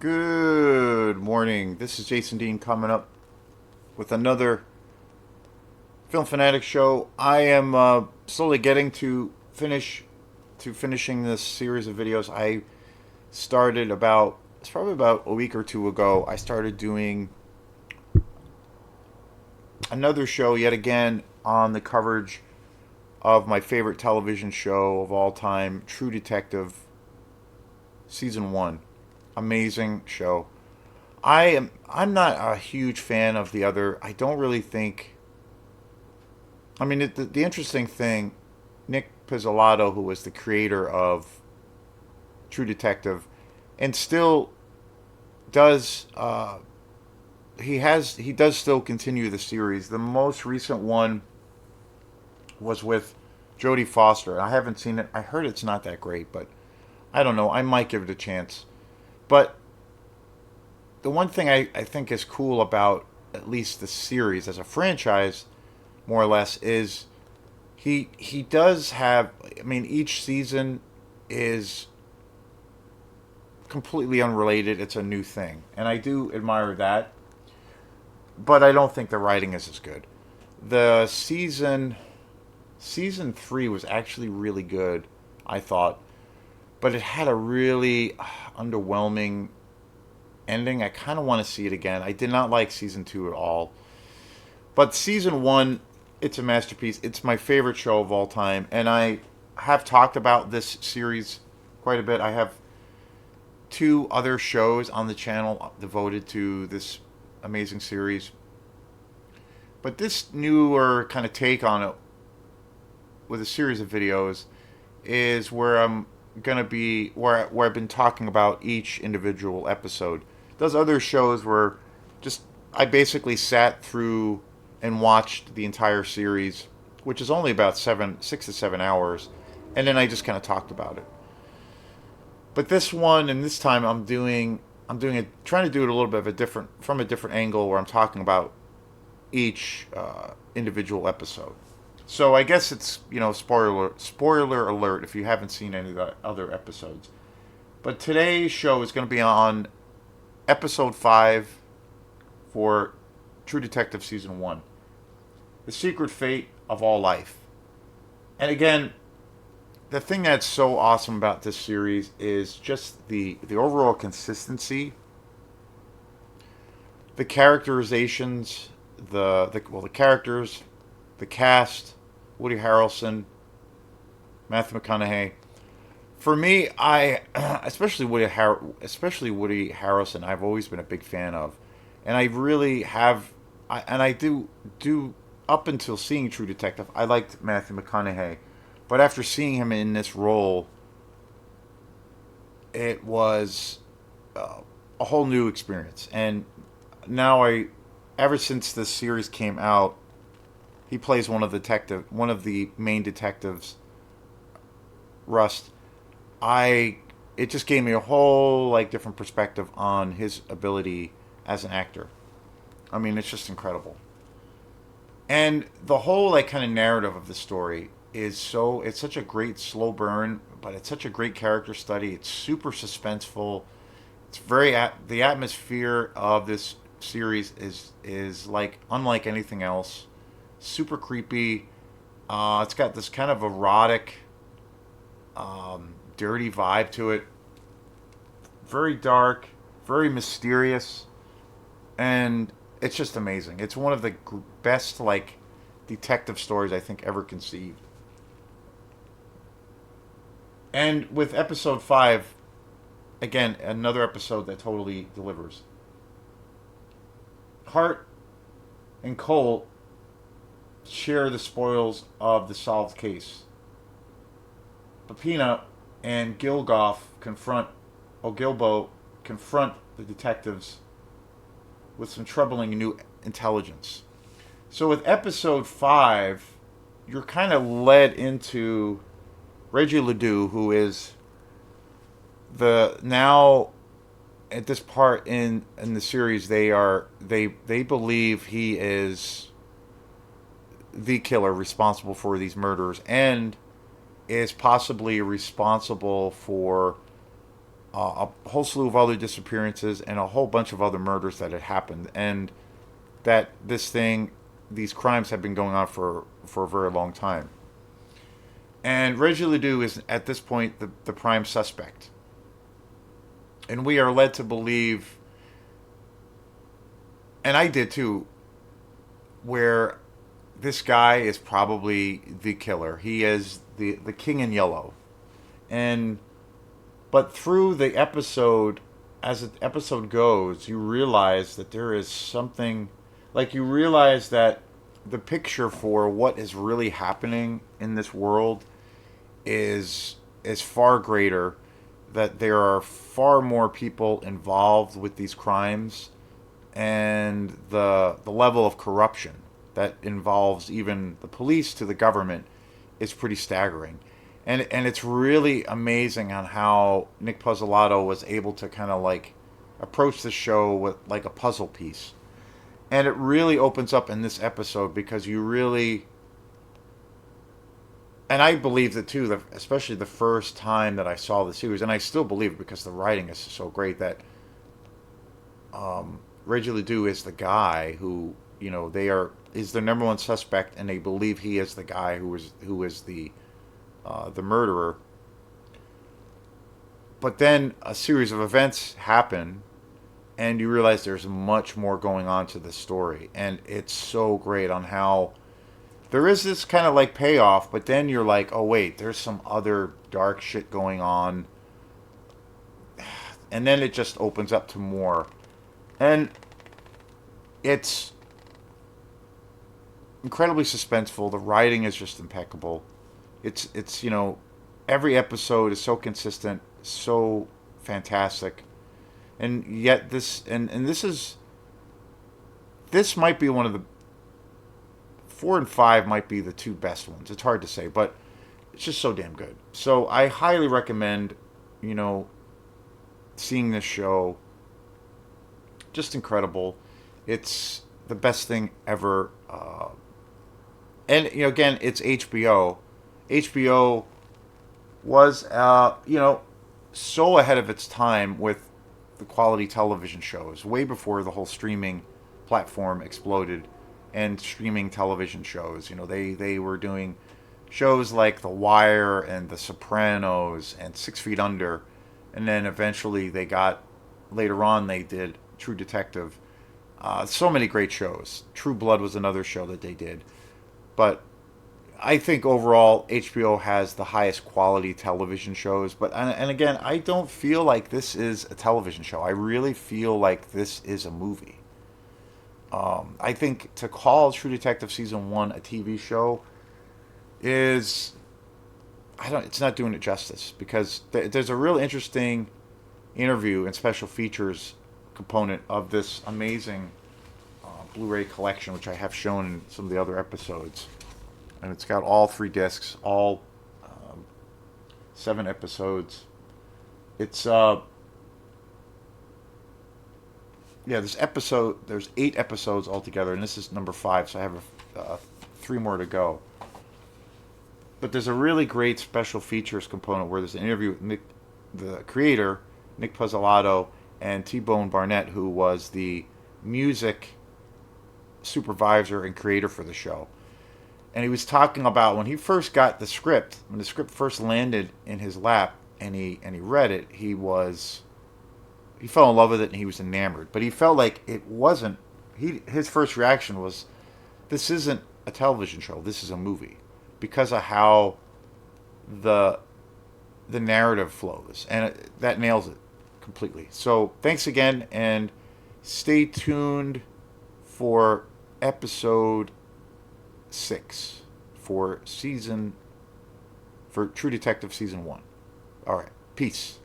Good morning. This is Jason Dean coming up with another Film Fanatic show. I am slowly getting finishing this series of videos. I started it's probably about a week or two ago. I started doing another show yet again on the coverage of my favorite television show of all time, True Detective season 1. Amazing show. I'm not a huge fan of the other. I don't really think. I mean, the interesting thing, Nick Pizzolatto, who was the creator of True Detective, and still does he does still continue the series. The most recent one was with Jodie Foster. I haven't seen it. I heard it's not that great, but I don't know. I might give it a chance. But the one thing I think is cool about at least the series as a franchise, more or less, is he does have. I mean, each season is completely unrelated. It's a new thing, and I do admire that. But I don't think the writing is as good. The season 3 was actually really good, I thought, but it had a really underwhelming ending. I kind of want to see it again. I did not like season 2 at all. But season 1, it's a masterpiece. It's my favorite show of all time. And I have talked about this series quite a bit. I have two other shows on the channel devoted to this amazing series. But this newer kind of take on it with a series of videos is where I'm gonna be where I've been talking about each individual episode. Those other shows were just I basically sat through and watched the entire series, which is only about 6 to 7 hours, and then I just kind of talked about it. But this one and this time I'm doing it trying to do it a little bit of a different angle where I'm talking about each individual episode. So I guess it's spoiler alert if you haven't seen any of the other episodes. But today's show is going to be on episode 5 for True Detective season 1, The Secret Fate of All Life. And again, the thing that's so awesome about this series is just the overall consistency, the characterizations, the characters, the cast, Woody Harrelson, Matthew McConaughey. For me, I especially Woody Harrelson, I've always been a big fan of, and I really have, and I do up until seeing True Detective, I liked Matthew McConaughey, but after seeing him in this role, it was a whole new experience, and now ever since this series came out, he plays one of the main detectives, Rust. I It just gave me a whole different perspective on his ability as an actor. I mean, it's just incredible. And the whole kind of narrative of the story it's such a great slow burn, but it's such a great character study. It's super suspenseful. It's the atmosphere of this series is like unlike anything else. Super creepy. It's got this kind of erotic, dirty vibe to it. Very dark, very mysterious, and it's just amazing. It's one of the best detective stories I think ever conceived. And with episode 5, again, another episode that totally delivers. Hart and Cole share the spoils of the solved case. Papina and Gilbo confront the detectives with some troubling new intelligence. So with episode 5, you're kind of led into Reggie Ledoux, who is the now at this part in the series they believe he is the killer responsible for these murders and is possibly responsible for a whole slew of other disappearances, and a whole bunch of other murders that had happened, and that these crimes have been going on for a very long time. And Reggie Ledoux is at this point the prime suspect, and we are led to believe, and I did too, where this guy is probably the killer. He is the king in yellow, and but through the episode, as the episode goes, you realize that there is something, like you realize that the picture for what is really happening in this world is far greater, that there are far more people involved with these crimes, and the level of corruption that involves even the police to the government is pretty staggering. And it's really amazing on how Nick Pizzolatto was able to kind of like approach the show with like a puzzle piece. And it really opens up in this episode because you really, and I believed it too, especially the first time that I saw the series, and I still believe it because the writing is so great, that Reggie Ledoux is the guy who, they are is the number one suspect, and they believe he is the guy who is the murderer. But then a series of events happen, and you realize there's much more going on to the story, and it's so great on how there is this kind of like payoff, but then you're like, oh wait, there's some other dark shit going on, and then it just opens up to more, and it's incredibly suspenseful. The writing is just impeccable. It's every episode is so consistent, so fantastic, and yet this might be one of the 4 and 5 might be the two best ones. It's hard to say, but it's just so damn good. So I highly recommend, seeing this show. Just incredible. It's the best thing ever. And again, it's HBO. HBO was, so ahead of its time with the quality television shows, way before the whole streaming platform exploded, and streaming television shows. They were doing shows like The Wire and The Sopranos and 6 Feet Under, and then eventually later on they did True Detective. So many great shows. True Blood was another show that they did. But I think overall HBO has the highest quality television shows. But and again, I don't feel like this is a television show. I really feel like this is a movie. I think to call True Detective season 1 a TV show is, it's not doing it justice, because there's a real interesting interview and special features component of this amazing Blu-ray collection, which I have shown in some of the other episodes, and it's got all 3 discs, all 7 episodes. It's there's 8 episodes altogether, and this is number 5, so I have 3 more to go. But there's a really great special features component where there's an interview with the creator, Nick Pizzolatto, and T-Bone Barnett, who was the music supervisor and creator for the show. And he was talking about when he first got the script, when the script first landed in his lap, and he read it, he fell in love with it, and he was enamored. But he felt like it wasn't. His first reaction was, this isn't a television show. This is a movie, because of how the narrative flows, and that nails it completely. So thanks again, and stay tuned for episode 6 for True Detective season 1. All right, peace.